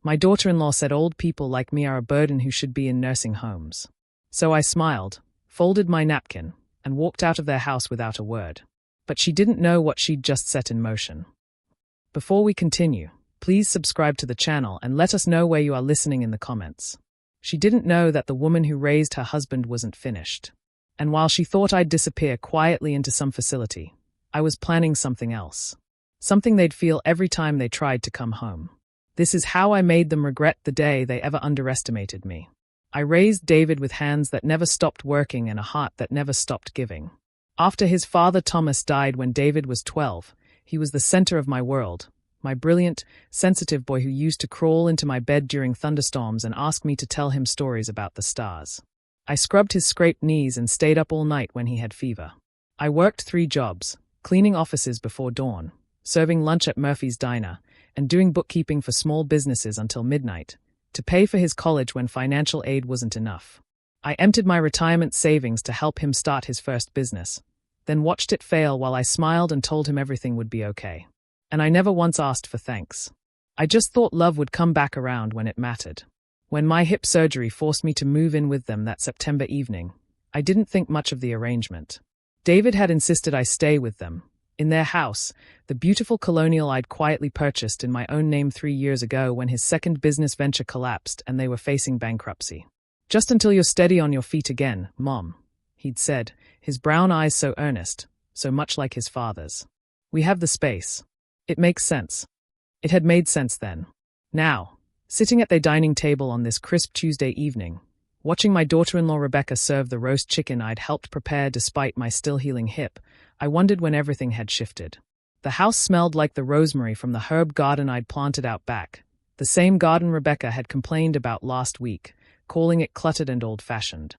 My daughter-in-law said old people like me are a burden who should be in nursing homes. So I smiled, folded my napkin, and walked out of their house without a word. But she didn't know what she'd just set in motion. Before we continue, please subscribe to the channel and let us know where you are listening in the comments. She didn't know that the woman who raised her husband wasn't finished. And while she thought I'd disappear quietly into some facility, I was planning something else. Something they'd feel every time they tried to come home. This is how I made them regret the day they ever underestimated me. I raised David with hands that never stopped working and a heart that never stopped giving. After his father Thomas died when David was 12, he was the center of my world, my brilliant, sensitive boy who used to crawl into my bed during thunderstorms and ask me to tell him stories about the stars. I scrubbed his scraped knees and stayed up all night when he had fever. I worked 3 jobs, cleaning offices before dawn, serving lunch at Murphy's Diner, and doing bookkeeping for small businesses until midnight, to pay for his college when financial aid wasn't enough. I emptied my retirement savings to help him start his first business, then watched it fail while I smiled and told him everything would be okay. And I never once asked for thanks. I just thought love would come back around when it mattered. When my hip surgery forced me to move in with them that September evening, I didn't think much of the arrangement. David had insisted I stay with them, in their house, the beautiful colonial I'd quietly purchased in my own name 3 years ago when his second business venture collapsed and they were facing bankruptcy. "Just until you're steady on your feet again, Mom," he'd said, his brown eyes so earnest, so much like his father's. "We have the space. It makes sense." It had made sense then. Now, sitting at their dining table on this crisp Tuesday evening, watching my daughter-in-law Rebecca serve the roast chicken I'd helped prepare despite my still-healing hip, I wondered when everything had shifted. The house smelled like the rosemary from the herb garden I'd planted out back, the same garden Rebecca had complained about last week, calling it cluttered and old-fashioned.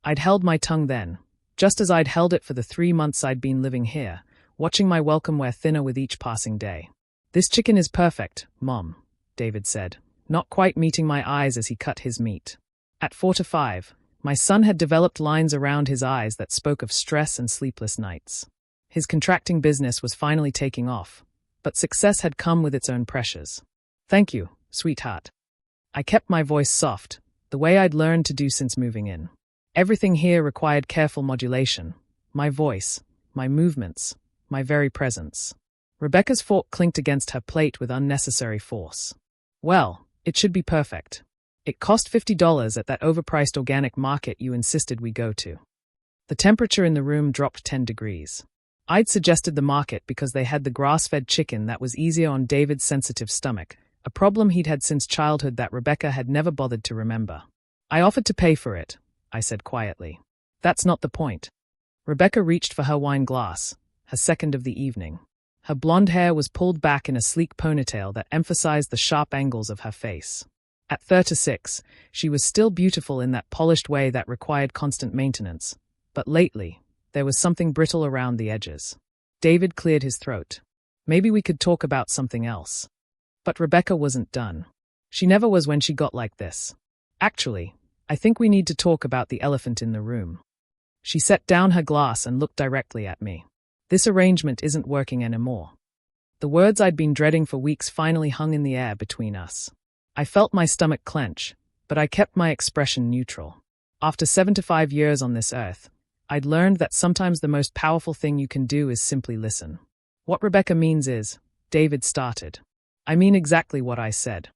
I'd held my tongue then, just as I'd held it for the 3 months I'd been living here, watching my welcome wear thinner with each passing day. "This chicken is perfect, Mom," David said, not quite meeting my eyes as he cut his meat. At 4 to 5, my son had developed lines around his eyes that spoke of stress and sleepless nights. His contracting business was finally taking off, but success had come with its own pressures. "Thank you, sweetheart." I kept my voice soft, the way I'd learned to do since moving in. Everything here required careful modulation. My voice, my movements, my very presence. Rebecca's fork clinked against her plate with unnecessary force. "Well, it should be perfect. It cost $50 at that overpriced organic market you insisted we go to." The temperature in the room dropped 10 degrees. I'd suggested the market because they had the grass-fed chicken that was easier on David's sensitive stomach, a problem he'd had since childhood that Rebecca had never bothered to remember. "I offered to pay for it," I said quietly. "That's not the point." Rebecca reached for her wine glass, her second of the evening. Her blonde hair was pulled back in a sleek ponytail that emphasized the sharp angles of her face. At 36, she was still beautiful in that polished way that required constant maintenance, but lately, there was something brittle around the edges. David cleared his throat. "Maybe we could talk about something else." But Rebecca wasn't done. She never was when she got like this. "Actually, I think we need to talk about the elephant in the room." She set down her glass and looked directly at me. "This arrangement isn't working anymore." The words I'd been dreading for weeks finally hung in the air between us. I felt my stomach clench, but I kept my expression neutral. After 75 years on this earth, I'd learned that sometimes the most powerful thing you can do is simply listen. "What Rebecca means is," David started. "I mean exactly what I said."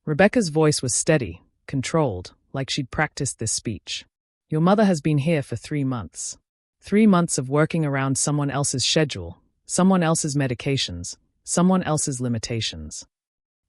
Rebecca's voice was steady, controlled, like she'd practiced this speech. "Your mother has been here for 3 months. 3 months of working around someone else's schedule, someone else's medications, someone else's limitations."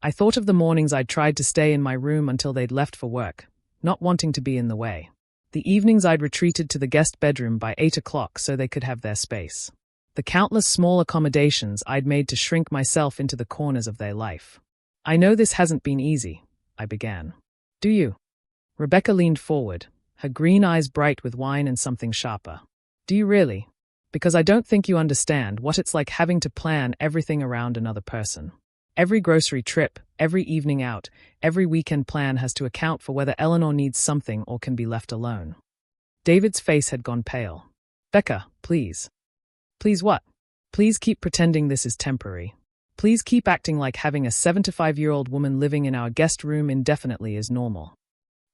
I thought of the mornings I'd tried to stay in my room until they'd left for work, not wanting to be in the way. The evenings I'd retreated to the guest bedroom by 8 o'clock so they could have their space. The countless small accommodations I'd made to shrink myself into the corners of their life. "I know this hasn't been easy," I began. "Do you?" Rebecca leaned forward, her green eyes bright with wine and something sharper. "Do you really? Because I don't think you understand what it's like having to plan everything around another person. Every grocery trip, every evening out, every weekend plan has to account for whether Eleanor needs something or can be left alone." David's face had gone pale. "Becca, please." "Please what?" "Please keep pretending this is temporary. Please keep acting like having a 75-year-old woman living in our guest room indefinitely is normal.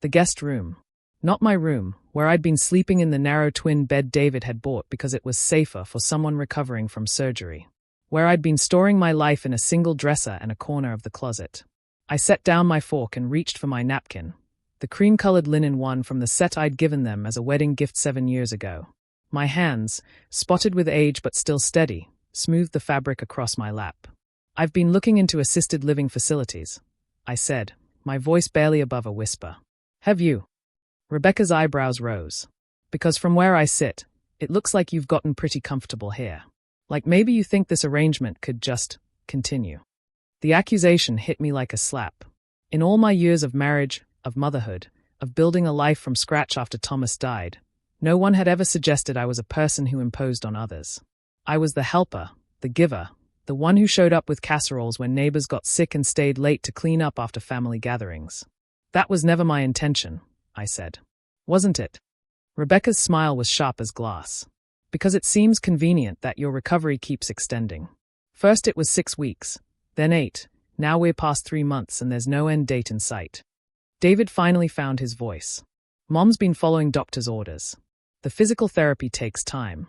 The guest room. Not my room, where I'd been sleeping in the narrow twin bed David had bought because it was safer for someone recovering from surgery. Where I'd been storing my life in a single dresser and a corner of the closet. I set down my fork and reached for my napkin, the cream-colored linen one from the set I'd given them as a wedding gift 7 years ago. My hands, spotted with age but still steady, smoothed the fabric across my lap. I've been looking into assisted living facilities, I said, my voice barely above a whisper. Have you? Rebecca's eyebrows rose. Because from where I sit, it looks like you've gotten pretty comfortable here. Like maybe you think this arrangement could just continue. The accusation hit me like a slap. In all my years of marriage, of motherhood, of building a life from scratch after Thomas died, no one had ever suggested I was a person who imposed on others. I was the helper, the giver, the one who showed up with casseroles when neighbors got sick and stayed late to clean up after family gatherings. That was never my intention, I said. Wasn't it? Rebecca's smile was sharp as glass. Because it seems convenient that your recovery keeps extending. First it was 6 weeks, then 8, now we're past 3 months and there's no end date in sight. David finally found his voice. Mom's been following doctor's orders. The physical therapy takes time.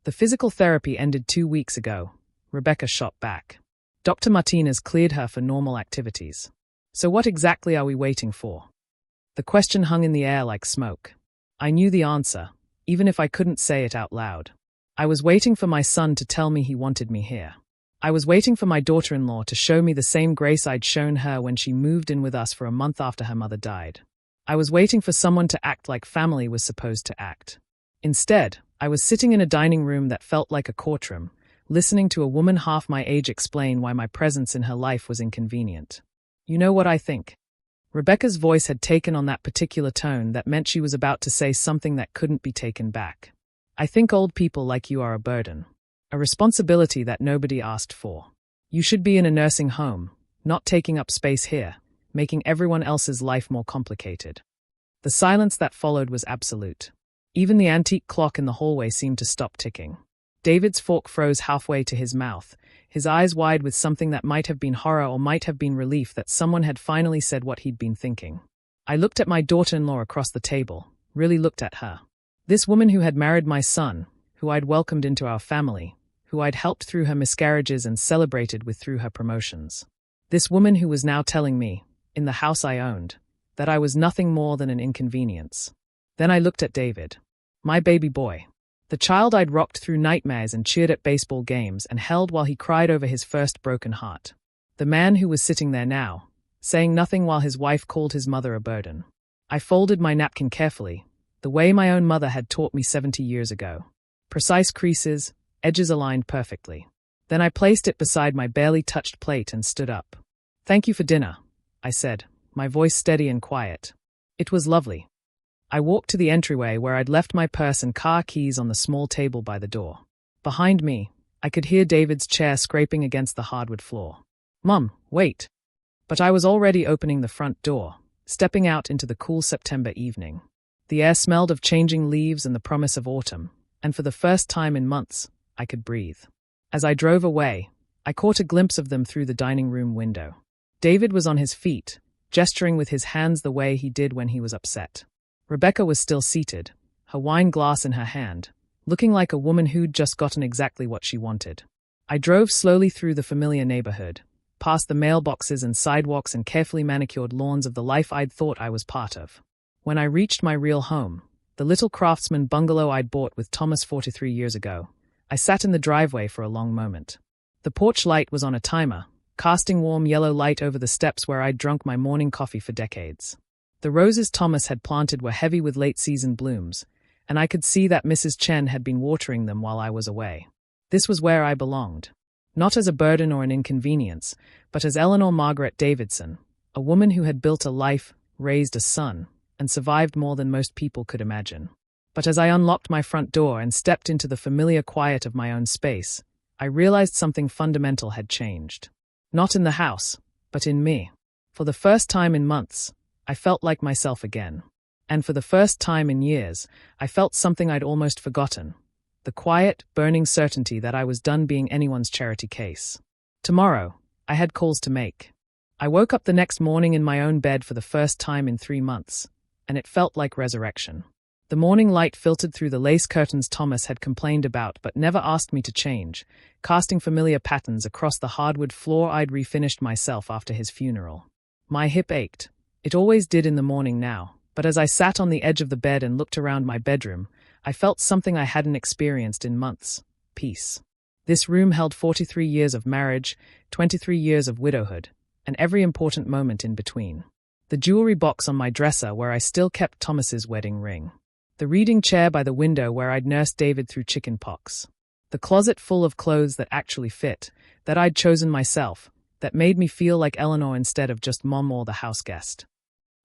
The physical therapy ended 2 weeks ago, Rebecca shot back. Dr. Martinez cleared her for normal activities. So what exactly are we waiting for? The question hung in the air like smoke. I knew the answer, even if I couldn't say it out loud. I was waiting for my son to tell me he wanted me here. I was waiting for my daughter-in-law to show me the same grace I'd shown her when she moved in with us for a month after her mother died. I was waiting for someone to act like family was supposed to act. Instead, I was sitting in a dining room that felt like a courtroom, listening to a woman half my age explain why my presence in her life was inconvenient. You know what I think? Rebecca's voice had taken on that particular tone that meant she was about to say something that couldn't be taken back. I think old people like you are a burden. A responsibility that nobody asked for. You should be in a nursing home, not taking up space here, making everyone else's life more complicated. The silence that followed was absolute. Even the antique clock in the hallway seemed to stop ticking. David's fork froze halfway to his mouth, his eyes wide with something that might have been horror or might have been relief that someone had finally said what he'd been thinking. I looked at my daughter-in-law across the table, really looked at her. This woman who had married my son, who I'd welcomed into our family, who I'd helped through her miscarriages and celebrated with through her promotions. This woman who was now telling me, in the house I owned, that I was nothing more than an inconvenience. Then I looked at David. My baby boy. The child I'd rocked through nightmares and cheered at baseball games and held while he cried over his first broken heart. The man who was sitting there now, saying nothing while his wife called his mother a burden. I folded my napkin carefully, the way my own mother had taught me 70 years ago. Precise creases, edges aligned perfectly. Then I placed it beside my barely touched plate and stood up. Thank you for dinner, I said, my voice steady and quiet. It was lovely. I walked to the entryway where I'd left my purse and car keys on the small table by the door. Behind me, I could hear David's chair scraping against the hardwood floor. Mum, wait. But I was already opening the front door, stepping out into the cool September evening. The air smelled of changing leaves and the promise of autumn, and for the first time in months, I could breathe. As I drove away, I caught a glimpse of them through the dining room window. David was on his feet, gesturing with his hands the way he did when he was upset. Rebecca was still seated, her wine glass in her hand, looking like a woman who'd just gotten exactly what she wanted. I drove slowly through the familiar neighborhood, past the mailboxes and sidewalks and carefully manicured lawns of the life I'd thought I was part of. When I reached my real home, the little craftsman bungalow I'd bought with Thomas 43 years ago, I sat in the driveway for a long moment. The porch light was on a timer, casting warm yellow light over the steps where I'd drunk my morning coffee for decades. The roses Thomas had planted were heavy with late-season blooms, and I could see that Mrs. Chen had been watering them while I was away. This was where I belonged. Not as a burden or an inconvenience, but as Eleanor Margaret Davidson, a woman who had built a life, raised a son, and survived more than most people could imagine. But as I unlocked my front door and stepped into the familiar quiet of my own space, I realized something fundamental had changed. Not in the house, but in me. For the first time in months, I felt like myself again. And for the first time in years, I felt something I'd almost forgotten. The quiet, burning certainty that I was done being anyone's charity case. Tomorrow, I had calls to make. I woke up the next morning in my own bed for the first time in 3 months, and it felt like resurrection. The morning light filtered through the lace curtains Thomas had complained about but never asked me to change, casting familiar patterns across the hardwood floor I'd refinished myself after his funeral. My hip ached. It always did in the morning now, but as I sat on the edge of the bed and looked around my bedroom, I felt something I hadn't experienced in months: peace. This room held 43 years of marriage, 23 years of widowhood, and every important moment in between. The jewelry box on my dresser where I still kept Thomas's wedding ring. The reading chair by the window where I'd nursed David through chicken pox. The closet full of clothes that actually fit, that I'd chosen myself, that made me feel like Eleanor instead of just Mom or the house guest.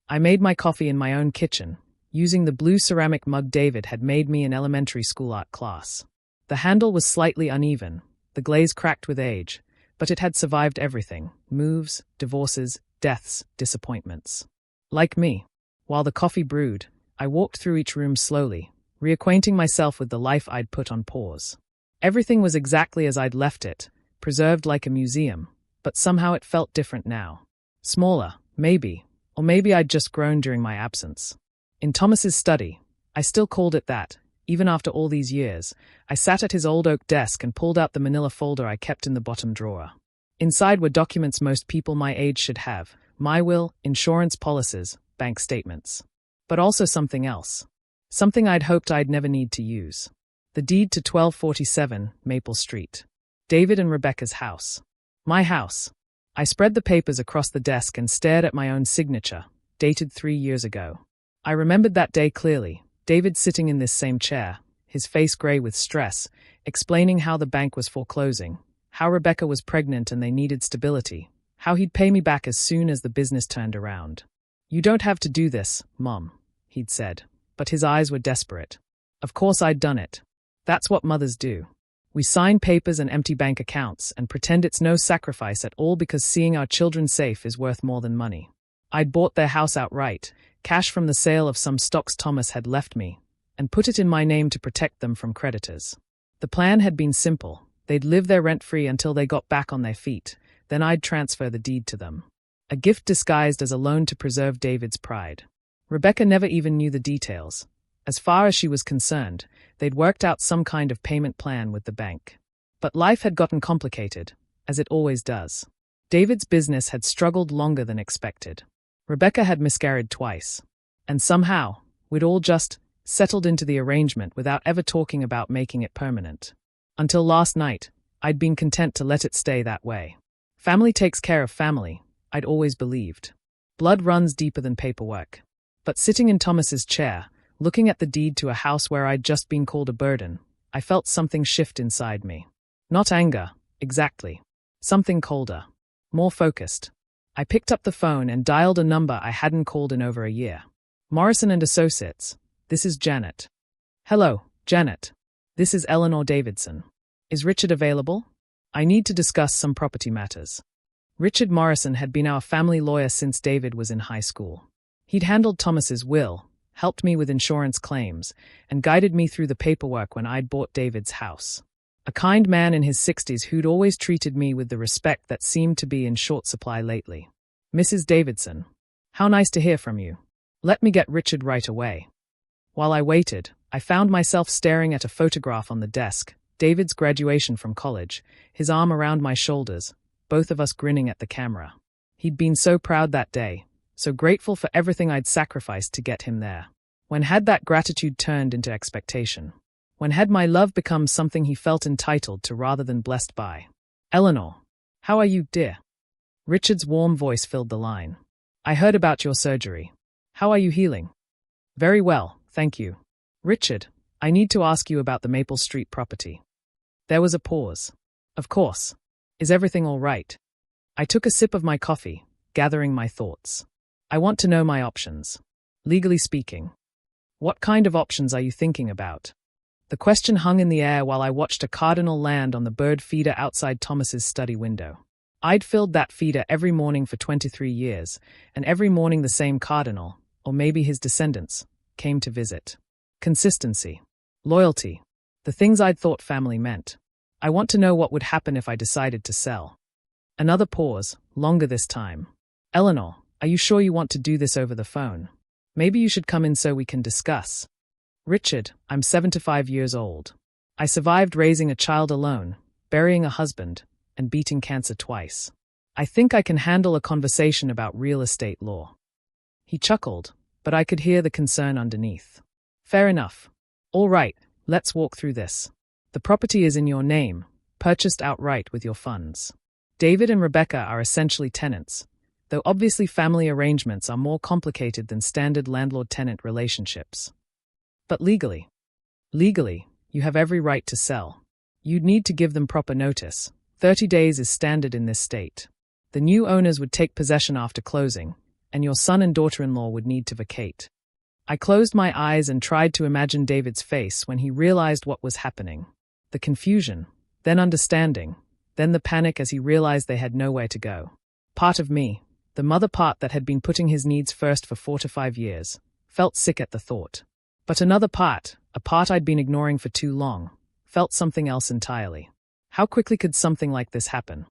I made my coffee in my own kitchen, using the blue ceramic mug David had made me in elementary school art class. The handle was slightly uneven, the glaze cracked with age, but it had survived everything: moves, divorces, deaths, disappointments. Like me, while the coffee brewed, I walked through each room slowly, reacquainting myself with the life I'd put on pause. Everything was exactly as I'd left it, preserved like a museum, but somehow it felt different now. Smaller, maybe, or maybe I'd just grown during my absence. In Thomas's study, I still called it that, even after all these years, I sat at his old oak desk and pulled out the manila folder I kept in the bottom drawer. Inside were documents most people my age should have: my will, insurance policies, bank statements. But also something else. Something I'd hoped I'd never need to use. The deed to 1247 Maple Street. David and Rebecca's house. My house. I spread the papers across the desk and stared at my own signature, dated 3 years ago. I remembered that day clearly, David sitting in this same chair, his face gray with stress, explaining how the bank was foreclosing, how Rebecca was pregnant and they needed stability, how he'd pay me back as soon as the business turned around. "You don't have to do this, Mom," he'd said, but his eyes were desperate. Of course I'd done it. That's what mothers do. We sign papers and empty bank accounts and pretend it's no sacrifice at all because seeing our children safe is worth more than money. I'd bought their house outright, cash from the sale of some stocks Thomas had left me, and put it in my name to protect them from creditors. The plan had been simple. They'd live there rent-free until they got back on their feet, then I'd transfer the deed to them. A gift disguised as a loan to preserve David's pride. Rebecca never even knew the details. As far as she was concerned, they'd worked out some kind of payment plan with the bank. But life had gotten complicated, as it always does. David's business had struggled longer than expected. Rebecca had miscarried twice. And somehow, we'd all just settled into the arrangement without ever talking about making it permanent. Until last night, I'd been content to let it stay that way. Family takes care of family, I'd always believed. Blood runs deeper than paperwork. But sitting in Thomas's chair, looking at the deed to a house where I'd just been called a burden, I felt something shift inside me. Not anger, exactly. Something colder. More focused. I picked up the phone and dialed a number I hadn't called in over a year. "Morrison and Associates. This is Janet." "Hello, Janet. This is Eleanor Davidson. Is Richard available? I need to discuss some property matters." Richard Morrison had been our family lawyer since David was in high school. He'd handled Thomas's will, helped me with insurance claims, and guided me through the paperwork when I'd bought David's house. A kind man in his 60s who'd always treated me with the respect that seemed to be in short supply lately. "Mrs. Davidson, how nice to hear from you. Let me get Richard right away." While I waited, I found myself staring at a photograph on the desk, David's graduation from college, his arm around my shoulders, both of us grinning at the camera. He'd been so proud that day, so grateful for everything I'd sacrificed to get him there. When had that gratitude turned into expectation? When had my love become something he felt entitled to rather than blessed by? "Eleanor, how are you, dear?" Richard's warm voice filled the line. "I heard about your surgery. How are you healing?" "Very well, thank you." "Richard, I need to ask you about the Maple Street property." There was a pause. "Of course. Is everything all right?" I took a sip of my coffee, gathering my thoughts. "I want to know my options. Legally speaking." "What kind of options are you thinking about?" The question hung in the air while I watched a cardinal land on the bird feeder outside Thomas's study window. I'd filled that feeder every morning for 23 years, and every morning the same cardinal, or maybe his descendants, came to visit. Consistency. Loyalty. The things I'd thought family meant. I want to know what would happen if I decided to sell. Another pause, longer this time. Eleanor, are you sure you want to do this over the phone? Maybe you should come in so we can discuss. Richard, I'm 75 years old. I survived raising a child alone, burying a husband, and beating cancer twice. I think I can handle a conversation about real estate law. He chuckled, but I could hear the concern underneath. Fair enough. All right, let's walk through this. The property is in your name, purchased outright with your funds. David and Rebecca are essentially tenants, though obviously family arrangements are more complicated than standard landlord-tenant relationships. But legally, you have every right to sell. You'd need to give them proper notice. 30 days is standard in this state. The new owners would take possession after closing, and your son and daughter-in-law would need to vacate. I closed my eyes and tried to imagine David's face when he realized what was happening. The confusion, then understanding, then the panic as he realized they had nowhere to go. Part of me, the mother part that had been putting his needs first for 4 to 5 years, felt sick at the thought. But another part, a part I'd been ignoring for too long, felt something else entirely. How quickly could something like this happen?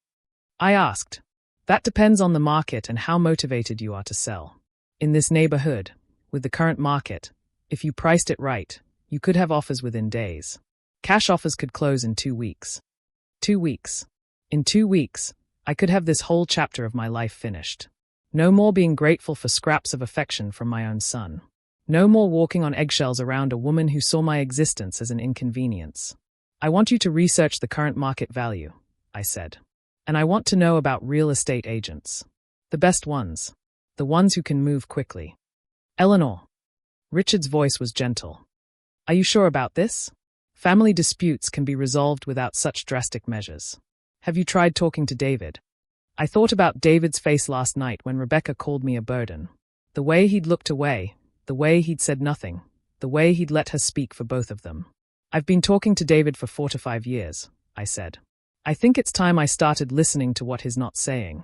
I asked. That depends on the market and how motivated you are to sell. In this neighborhood, with the current market, if you priced it right, you could have offers within days. Cash offers could close in 2 weeks. 2 weeks. In 2 weeks, I could have this whole chapter of my life finished. No more being grateful for scraps of affection from my own son. No more walking on eggshells around a woman who saw my existence as an inconvenience. I want you to research the current market value, I said. And I want to know about real estate agents. The best ones. The ones who can move quickly. Eleanor. Richard's voice was gentle. Are you sure about this? Family disputes can be resolved without such drastic measures. Have you tried talking to David? I thought about David's face last night when Rebecca called me a burden. The way he'd looked away, the way he'd said nothing, the way he'd let her speak for both of them. I've been talking to David for 4 to 5 years, I said. I think it's time I started listening to what he's not saying.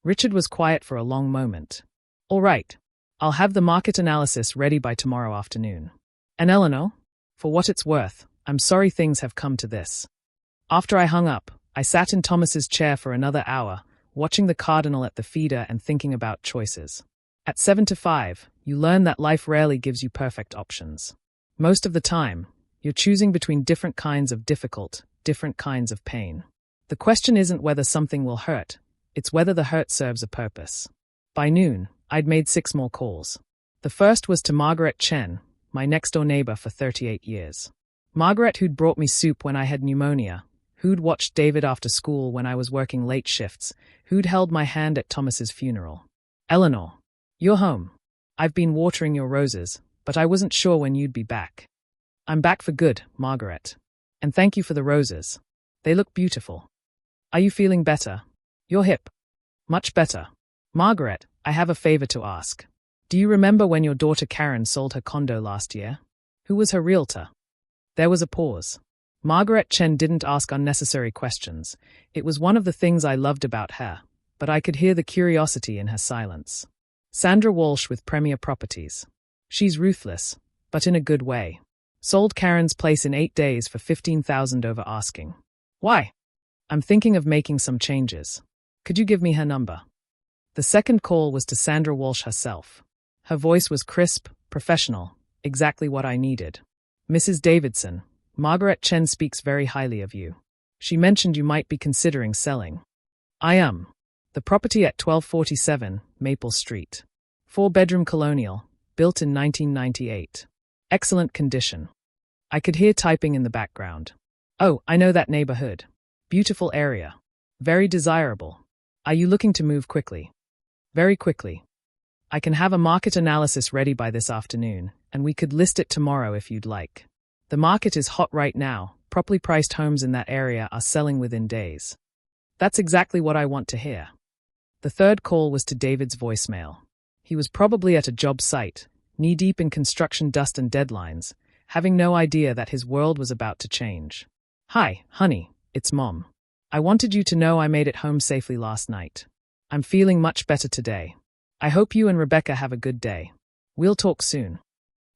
Richard was quiet for a long moment. All right, I'll have the market analysis ready by tomorrow afternoon. And Eleanor, for what it's worth, I'm sorry things have come to this. After I hung up, I sat in Thomas's chair for another hour, watching the cardinal at the feeder and thinking about choices. At 7 to 5, you learn that life rarely gives you perfect options. Most of the time, you're choosing between different kinds of difficult, different kinds of pain. The question isn't whether something will hurt, it's whether the hurt serves a purpose. By noon, I'd made 6 more calls. The first was to Margaret Chen, my next-door neighbor for 38 years. Margaret, who'd brought me soup when I had pneumonia, who'd watched David after school when I was working late shifts, who'd held my hand at Thomas's funeral. Eleanor, you're home. I've been watering your roses, but I wasn't sure when you'd be back. I'm back for good, Margaret. And thank you for the roses. They look beautiful. Are you feeling better? You're hip. Much better. Margaret, I have a favor to ask. Do you remember when your daughter Karen sold her condo last year? Who was her realtor? There was a pause. Margaret Chen didn't ask unnecessary questions. It was one of the things I loved about her, but I could hear the curiosity in her silence. Sandra Walsh with Premier Properties. She's ruthless, but in a good way. Sold Karen's place in 8 days for $15,000 over asking. Why? I'm thinking of making some changes. Could you give me her number? The second call was to Sandra Walsh herself. Her voice was crisp, professional, exactly what I needed. Mrs. Davidson, Margaret Chen speaks very highly of you. She mentioned you might be considering selling. I am. The property at 1247 Maple Street. 4-bedroom colonial, built in 1998. Excellent condition. I could hear typing in the background. Oh, I know that neighborhood. Beautiful area. Very desirable. Are you looking to move quickly? Very quickly. I can have a market analysis ready by this afternoon, and we could list it tomorrow if you'd like. The market is hot right now. Properly priced homes in that area are selling within days. That's exactly what I want to hear. The third call was to David's voicemail. He was probably at a job site, knee-deep in construction dust and deadlines, having no idea that his world was about to change. Hi, honey, it's Mom. I wanted you to know I made it home safely last night. I'm feeling much better today. I hope you and Rebecca have a good day. We'll talk soon.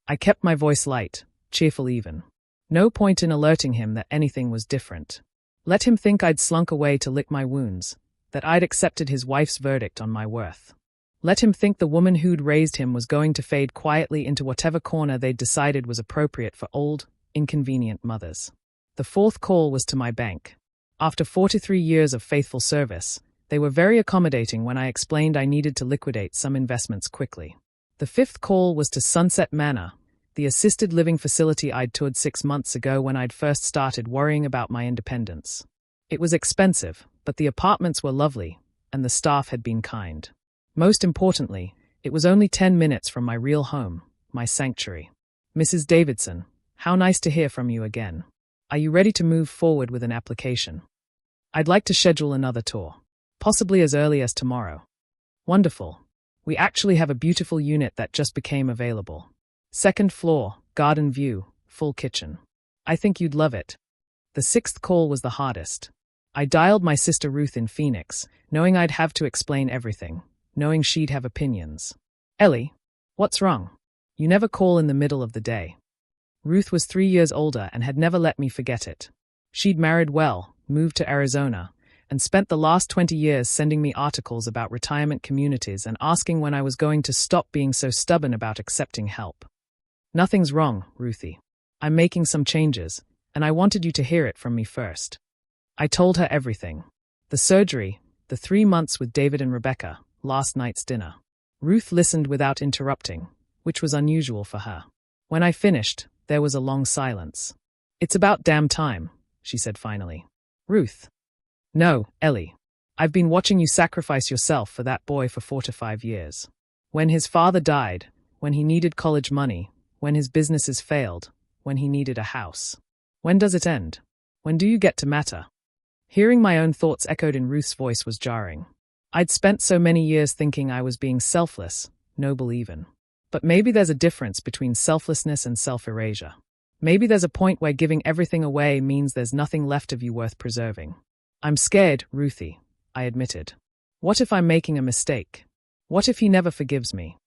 I kept my voice light, cheerful even. No point in alerting him that anything was different. Let him think I'd slunk away to lick my wounds, that I'd accepted his wife's verdict on my worth. Let him think the woman who'd raised him was going to fade quietly into whatever corner they'd decided was appropriate for old, inconvenient mothers. The fourth call was to my bank. After 43 years of faithful service, they were very accommodating when I explained I needed to liquidate some investments quickly. The fifth call was to Sunset Manor, the assisted living facility I'd toured 6 months ago when I'd first started worrying about my independence. It was expensive, but the apartments were lovely, and the staff had been kind. Most importantly, it was only 10 minutes from my real home, my sanctuary. Mrs. Davidson, how nice to hear from you again. Are you ready to move forward with an application? I'd like to schedule another tour, possibly as early as tomorrow. Wonderful. We actually have a beautiful unit that just became available. 2nd floor, garden view, full kitchen. I think you'd love it. The 6th call was the hardest. I dialed my sister Ruth in Phoenix, knowing I'd have to explain everything, knowing she'd have opinions. Ellie, what's wrong? You never call in the middle of the day. Ruth was 3 years older and had never let me forget it. She'd married well, moved to Arizona, and spent the last 20 years sending me articles about retirement communities and asking when I was going to stop being so stubborn about accepting help. Nothing's wrong, Ruthie. I'm making some changes, and I wanted you to hear it from me first. I told her everything. The surgery, the 3 months with David and Rebecca, last night's dinner. Ruth listened without interrupting, which was unusual for her. When I finished, there was a long silence. It's about damn time, she said finally. Ruth. No, Ellie. I've been watching you sacrifice yourself for that boy for 4 to 5 years. When his father died, when he needed college money, when his businesses failed, when he needed a house. When does it end? When do you get to matter? Hearing my own thoughts echoed in Ruth's voice was jarring. I'd spent so many years thinking I was being selfless, noble even. But maybe there's a difference between selflessness and self-erasure. Maybe there's a point where giving everything away means there's nothing left of you worth preserving. I'm scared, Ruthie, I admitted. What if I'm making a mistake? What if he never forgives me?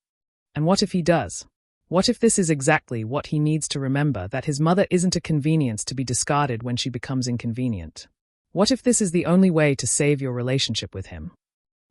And what if he does? What if this is exactly what he needs to remember, that his mother isn't a convenience to be discarded when she becomes inconvenient? What if this is the only way to save your relationship with him?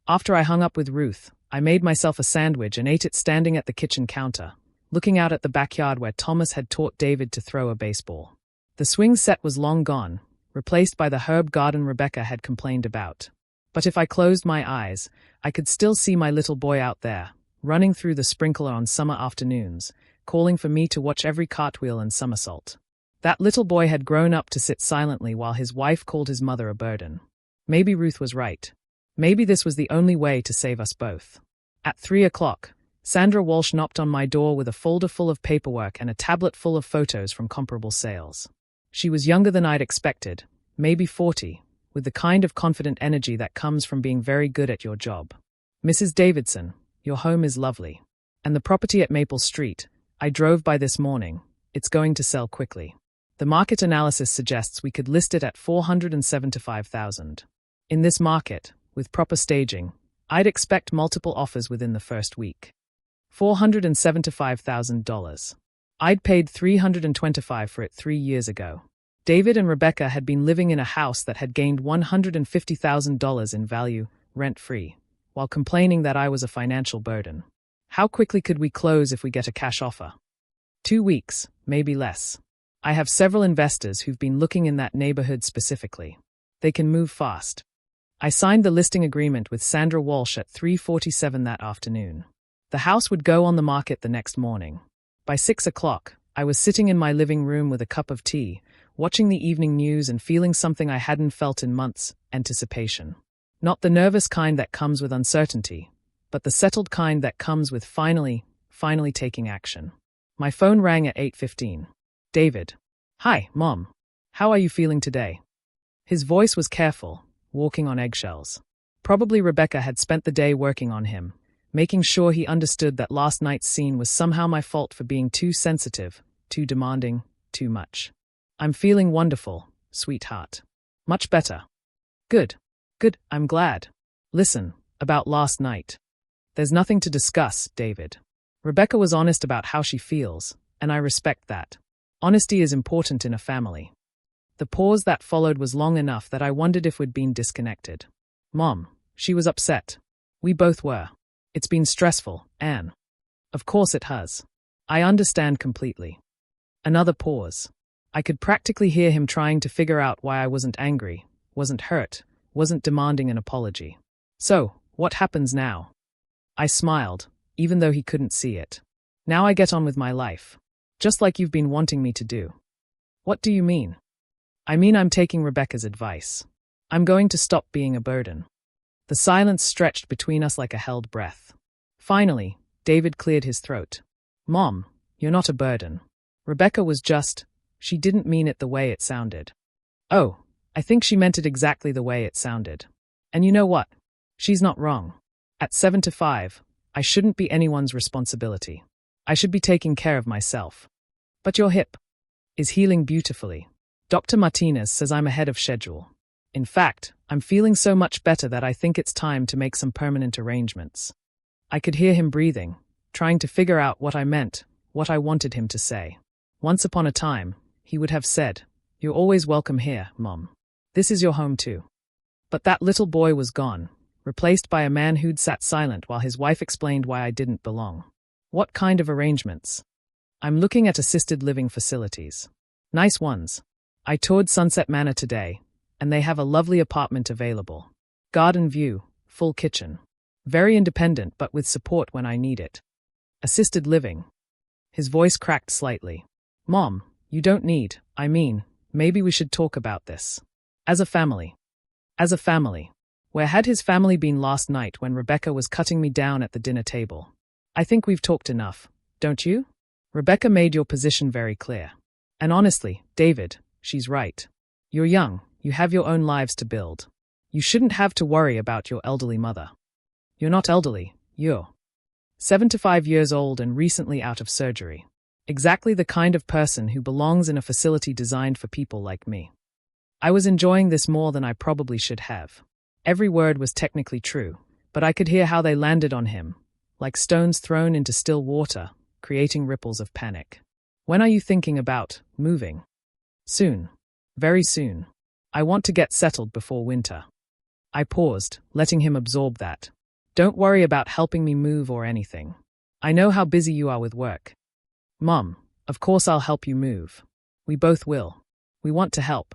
After I hung up with Ruth, I made myself a sandwich and ate it standing at the kitchen counter, looking out at the backyard where Thomas had taught David to throw a baseball. The swing set was long gone, replaced by the herb garden Rebecca had complained about. But if I closed my eyes, I could still see my little boy out there, running through the sprinkler on summer afternoons, calling for me to watch every cartwheel and somersault. That little boy had grown up to sit silently while his wife called his mother a burden. Maybe Ruth was right. Maybe this was the only way to save us both. At 3 o'clock, Sandra Walsh knocked on my door with a folder full of paperwork and a tablet full of photos from comparable sales. She was younger than I'd expected, maybe 40, with the kind of confident energy that comes from being very good at your job. Mrs. Davidson, your home is lovely. And the property at Maple Street, I drove by this morning. It's going to sell quickly. The market analysis suggests we could list it at $475,000. In this market, with proper staging, I'd expect multiple offers within the first week. $475,000. I'd paid $325,000 for it 3 years ago. David and Rebecca had been living in a house that had gained $150,000 in value, rent-free, while complaining that I was a financial burden. How quickly could we close if we get a cash offer? 2 weeks, maybe less. I have several investors who've been looking in that neighborhood specifically. They can move fast. I signed the listing agreement with Sandra Walsh at 3:47 that afternoon. The house would go on the market the next morning. By 6 o'clock, I was sitting in my living room with a cup of tea, watching the evening news and feeling something I hadn't felt in months: anticipation. Not the nervous kind that comes with uncertainty, but the settled kind that comes with finally taking action. My phone rang at 8:15. David. Hi, Mom. How are you feeling today? His voice was careful, walking on eggshells. Probably Rebecca had spent the day working on him, making sure he understood that last night's scene was somehow my fault for being too sensitive, too demanding, too much. I'm feeling wonderful, sweetheart. Much better. Good, I'm glad. Listen, about last night. There's nothing to discuss, David. Rebecca was honest about how she feels, and I respect that. Honesty is important in a family. The pause that followed was long enough that I wondered if we'd been disconnected. Mom, She was upset. We both were. It's been stressful, Anne. Of course it has. I understand completely. Another pause. I could practically hear him trying to figure out why I wasn't angry, wasn't hurt, wasn't demanding an apology. So, what happens now? I smiled, even though he couldn't see it. Now I get on with my life. Just like you've been wanting me to do. What do you mean? I mean I'm taking Rebecca's advice. I'm going to stop being a burden. The silence stretched between us like a held breath. Finally, David cleared his throat. Mom, you're not a burden. Rebecca was just, she didn't mean it the way it sounded. Oh, I think she meant it exactly the way it sounded. And you know what? She's not wrong. At 7 to 5, I shouldn't be anyone's responsibility. I should be taking care of myself. But your hip is healing beautifully. Dr. Martinez says I'm ahead of schedule. In fact, I'm feeling so much better that I think it's time to make some permanent arrangements. I could hear him breathing, trying to figure out what I meant, what I wanted him to say. Once upon a time, he would have said, "You're always welcome here, Mom. This is your home too." But that little boy was gone, replaced by a man who'd sat silent while his wife explained why I didn't belong. What kind of arrangements? I'm looking at assisted living facilities. Nice ones. I toured Sunset Manor today, and they have a lovely apartment available. Garden view, full kitchen. Very independent but with support when I need it. Assisted living. His voice cracked slightly. Mom, you don't need, maybe we should talk about this. As a family. As a family. Where had his family been last night when Rebecca was cutting me down at the dinner table? I think we've talked enough, don't you? Rebecca made your position very clear. And honestly, David, she's right. You're young, you have your own lives to build. You shouldn't have to worry about your elderly mother. You're not elderly, you're 75 years old and recently out of surgery. Exactly the kind of person who belongs in a facility designed for people like me. I was enjoying this more than I probably should have. Every word was technically true, but I could hear how they landed on him, like stones thrown into still water, creating ripples of panic. When are you thinking about moving? Soon. Very soon. I want to get settled before winter. I paused, letting him absorb that. Don't worry about helping me move or anything. I know how busy you are with work. Mom, of course I'll help you move. We both will. We want to help.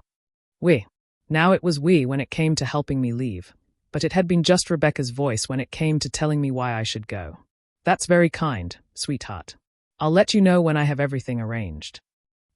We. Now it was we when it came to helping me leave, but it had been just Rebecca's voice when it came to telling me why I should go. That's very kind, sweetheart. I'll let you know when I have everything arranged.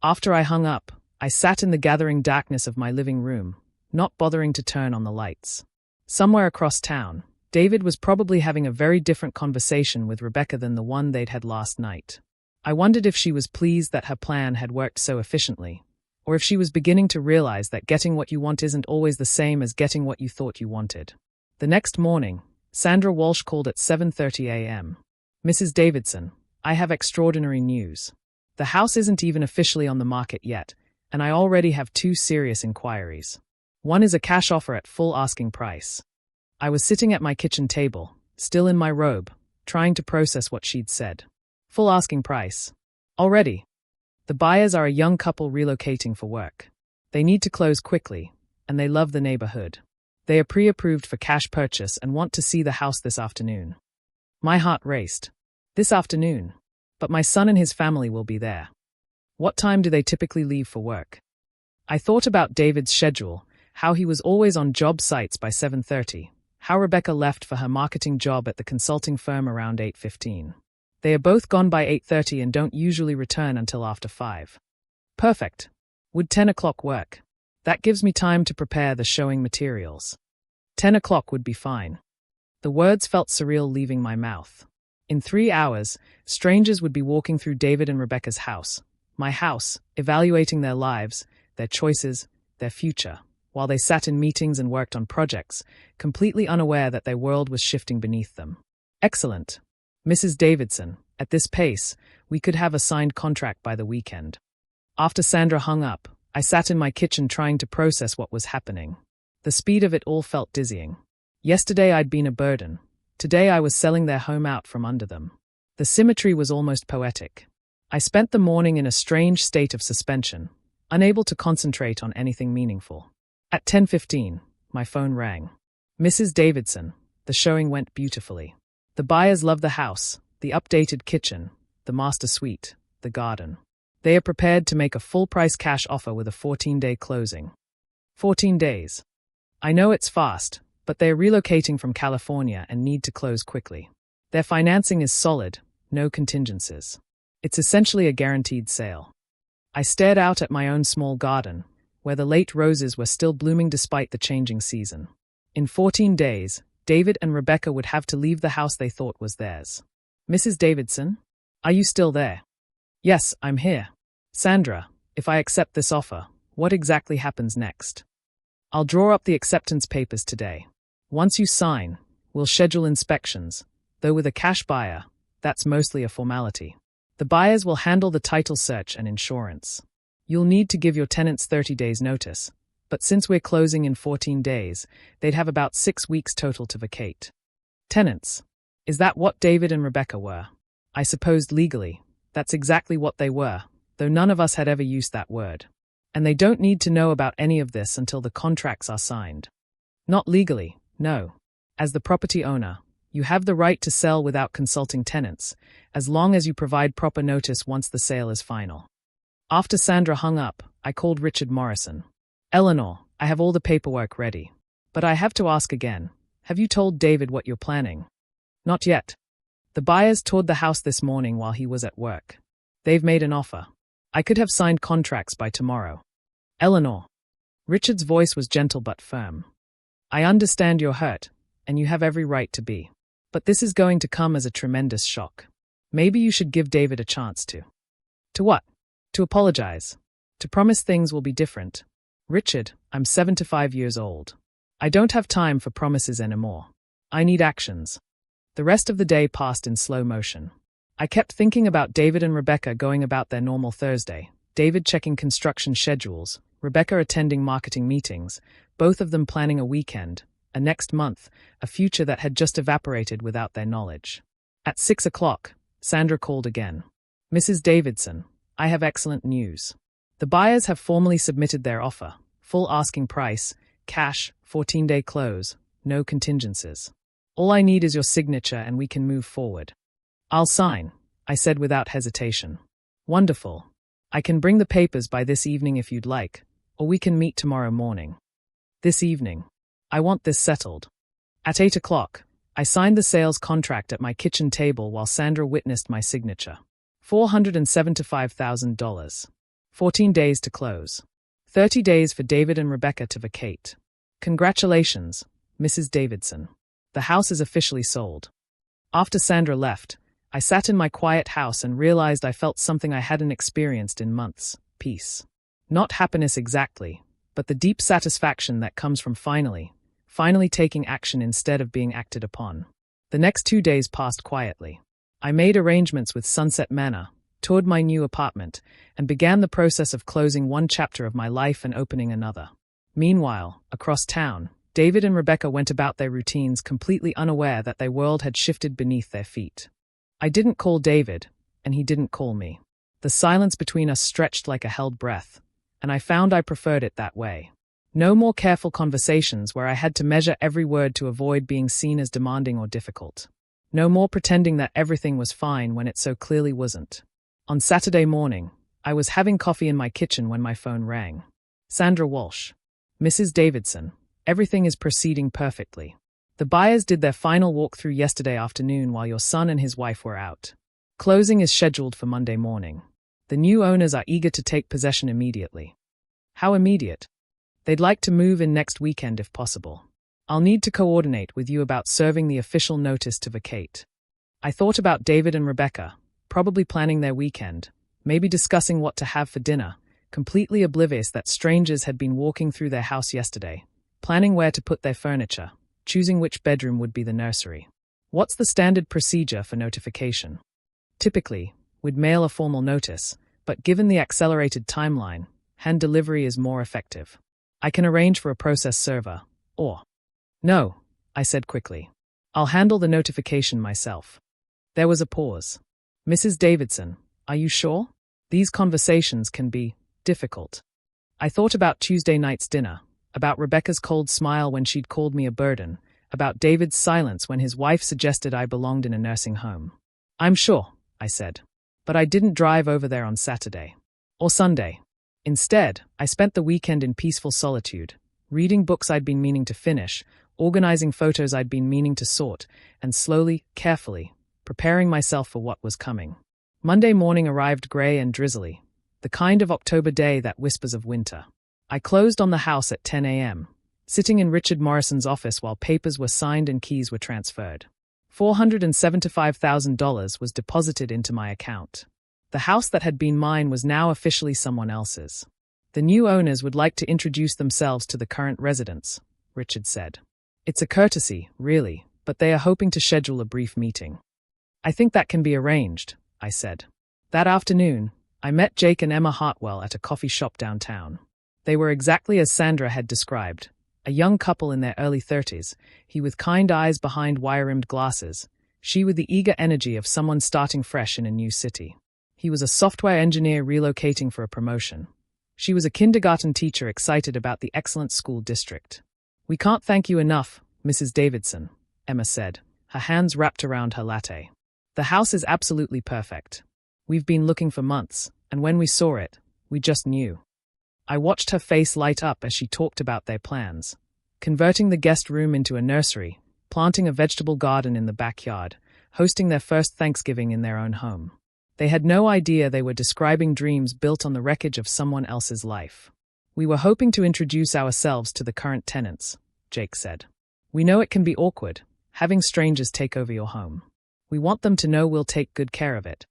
After I hung up, I sat in the gathering darkness of my living room, not bothering to turn on the lights. Somewhere across town, David was probably having a very different conversation with Rebecca than the one they'd had last night. I wondered if she was pleased that her plan had worked so efficiently, or if she was beginning to realize that getting what you want isn't always the same as getting what you thought you wanted. The next morning, Sandra Walsh called at 7:30 a.m. Mrs. Davidson, I have extraordinary news. The house isn't even officially on the market yet, and I already have 2 serious inquiries. One is a cash offer at full asking price. I was sitting at my kitchen table, still in my robe, trying to process what she'd said. Full asking price. Already. The buyers are a young couple relocating for work. They need to close quickly, and they love the neighborhood. They are pre-approved for cash purchase and want to see the house this afternoon. My heart raced. This afternoon. But my son and his family will be there. What time do they typically leave for work? I thought about David's schedule, how he was always on job sites by 7:30, how Rebecca left for her marketing job at the consulting firm around 8:15. They are both gone by 8:30 and don't usually return until after 5. Perfect. Would 10 o'clock work? That gives me time to prepare the showing materials. 10 o'clock would be fine. The words felt surreal leaving my mouth. In 3 hours, strangers would be walking through David and Rebecca's house, my house, evaluating their lives, their choices, their future, while they sat in meetings and worked on projects, completely unaware that their world was shifting beneath them. Excellent. Mrs. Davidson, at this pace, we could have a signed contract by the weekend. After Sandra hung up, I sat in my kitchen trying to process what was happening. The speed of it all felt dizzying. Yesterday I'd been a burden. Today I was selling their home out from under them. The symmetry was almost poetic. I spent the morning in a strange state of suspension, unable to concentrate on anything meaningful. At 10:15, my phone rang. Mrs. Davidson, The showing went beautifully. The buyers love the house, the updated kitchen, the master suite, the garden. They are prepared to make a full-price cash offer with a 14-day closing. 14 days. I know it's fast, but they are relocating from California and need to close quickly. Their financing is solid, no contingencies. It's essentially a guaranteed sale. I stared out at my own small garden, where the late roses were still blooming despite the changing season. In 14 days, David and Rebecca would have to leave the house they thought was theirs. Mrs. Davidson? Are you still there? Yes, I'm here. Sandra, if I accept this offer, what exactly happens next? I'll draw up the acceptance papers today. Once you sign, we'll schedule inspections, though with a cash buyer, that's mostly a formality. The buyers will handle the title search and insurance. You'll need to give your tenants 30 days notice, but since we're closing in 14 days, they'd have about 6 weeks total to vacate. Tenants. Is that what David and Rebecca were? I supposed legally, that's exactly what they were, though none of us had ever used that word. And they don't need to know about any of this until the contracts are signed. Not legally, no. As the property owner, you have the right to sell without consulting tenants, as long as you provide proper notice once the sale is final. After Sandra hung up, I called Richard Morrison. Eleanor, I have all the paperwork ready. But I have to ask again, have you told David what you're planning? Not yet. The buyers toured the house this morning while he was at work. They've made an offer. I could have signed contracts by tomorrow. Eleanor. Richard's voice was gentle but firm. I understand you're hurt, and you have every right to be. But this is going to come as a tremendous shock. Maybe you should give David a chance to. To what? To apologize. To promise things will be different. Richard, I'm 75 years old. I don't have time for promises anymore. I need actions. The rest of the day passed in slow motion. I kept thinking about David and Rebecca going about their normal Thursday, David checking construction schedules, Rebecca attending marketing meetings, both of them planning a weekend, a next month, a future that had just evaporated without their knowledge. At 6 o'clock, Sandra called again. Mrs. Davidson, I have excellent news. The buyers have formally submitted their offer, full asking price, cash, 14-day close, no contingencies. All I need is your signature and we can move forward. I'll sign, I said without hesitation. Wonderful. I can bring the papers by this evening if you'd like, or we can meet tomorrow morning. This evening. I want this settled. At 8 o'clock, I signed the sales contract at my kitchen table while Sandra witnessed my signature. $475,000. 14 days to close. 30 days for David and Rebecca to vacate. Congratulations, Mrs. Davidson. The house is officially sold. After Sandra left, I sat in my quiet house and realized I felt something I hadn't experienced in months, peace. Not happiness exactly, but the deep satisfaction that comes from finally taking action instead of being acted upon. The next 2 days passed quietly. I made arrangements with Sunset Manor, toured my new apartment, and began the process of closing one chapter of my life and opening another. Meanwhile, across town, David and Rebecca went about their routines completely unaware that their world had shifted beneath their feet. I didn't call David, and he didn't call me. The silence between us stretched like a held breath, and I found I preferred it that way. No more careful conversations where I had to measure every word to avoid being seen as demanding or difficult. No more pretending that everything was fine when it so clearly wasn't. On Saturday morning, I was having coffee in my kitchen when my phone rang. Sandra Walsh. Mrs. Davidson, everything is proceeding perfectly. The buyers did their final walkthrough yesterday afternoon while your son and his wife were out. Closing is scheduled for Monday morning. The new owners are eager to take possession immediately. How immediate? They'd like to move in next weekend if possible. I'll need to coordinate with you about serving the official notice to vacate. I thought about David and Rebecca, probably planning their weekend, maybe discussing what to have for dinner, completely oblivious that strangers had been walking through their house yesterday, planning where to put their furniture, choosing which bedroom would be the nursery. What's the standard procedure for notification? Typically, we'd mail a formal notice, but given the accelerated timeline, hand delivery is more effective. I can arrange for a process server, or... No, I said quickly. I'll handle the notification myself. There was a pause. Mrs. Davidson, are you sure? These conversations can be difficult. I thought about Tuesday night's dinner, about Rebecca's cold smile when she'd called me a burden, about David's silence when his wife suggested I belonged in a nursing home. I'm sure, I said. But I didn't drive over there on Saturday. Or Sunday. Instead, I spent the weekend in peaceful solitude, reading books I'd been meaning to finish, organizing photos I'd been meaning to sort, and slowly, carefully, preparing myself for what was coming. Monday morning arrived grey and drizzly, the kind of October day that whispers of winter. I closed on the house at 10 a.m., sitting in Richard Morrison's office while papers were signed and keys were transferred. $475,000 was deposited into my account. The house that had been mine was now officially someone else's. The new owners would like to introduce themselves to the current residents, Richard said. It's a courtesy, really, but they are hoping to schedule a brief meeting. I think that can be arranged, I said. That afternoon, I met Jake and Emma Hartwell at a coffee shop downtown. They were exactly as Sandra had described, a young couple in their early 30s, he with kind eyes behind wire-rimmed glasses, she with the eager energy of someone starting fresh in a new city. He was a software engineer relocating for a promotion. She was a kindergarten teacher excited about the excellent school district. We can't thank you enough, Mrs. Davidson, Emma said, her hands wrapped around her latte. The house is absolutely perfect. We've been looking for months, and when we saw it, we just knew. I watched her face light up as she talked about their plans, converting the guest room into a nursery, planting a vegetable garden in the backyard, hosting their first Thanksgiving in their own home. They had no idea they were describing dreams built on the wreckage of someone else's life. We were hoping to introduce ourselves to the current tenants, Jake said. We know it can be awkward, having strangers take over your home. We want them to know we'll take good care of it.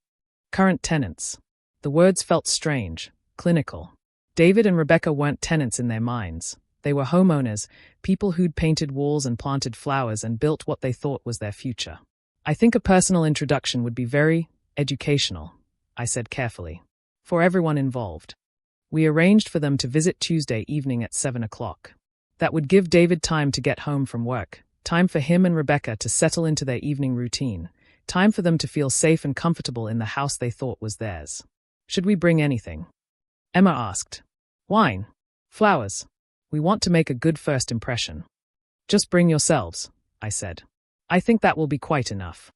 Current tenants. The words felt strange, clinical. David and Rebecca weren't tenants in their minds. They were homeowners, people who'd painted walls and planted flowers and built what they thought was their future. I think a personal introduction would be very educational, I said carefully, for everyone involved. We arranged for them to visit Tuesday evening at 7 o'clock. That would give David time to get home from work, time for him and Rebecca to settle into their evening routine, time for them to feel safe and comfortable in the house they thought was theirs. Should we bring anything? Emma asked. Wine. Flowers. We want to make a good first impression. Just bring yourselves, I said. I think that will be quite enough.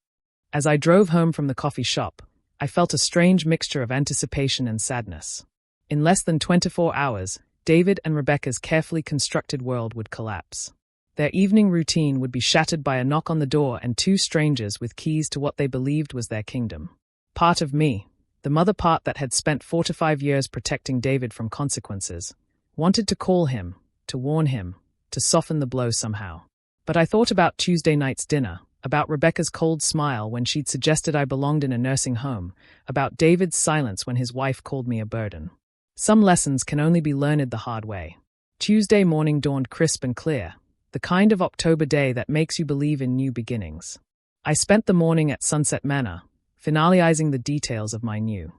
As I drove home from the coffee shop, I felt a strange mixture of anticipation and sadness. In less than 24 hours, David and Rebecca's carefully constructed world would collapse. Their evening routine would be shattered by a knock on the door and two strangers with keys to what they believed was their kingdom. Part of me, the mother part that had spent 4 to 5 years protecting David from consequences, wanted to call him, to warn him, to soften the blow somehow. But I thought about Tuesday night's dinner, about Rebecca's cold smile when she'd suggested I belonged in a nursing home, about David's silence when his wife called me a burden. Some lessons can only be learned the hard way. Tuesday morning dawned crisp and clear, the kind of October day that makes you believe in new beginnings. I spent the morning at Sunset Manor, finalizing the details of my new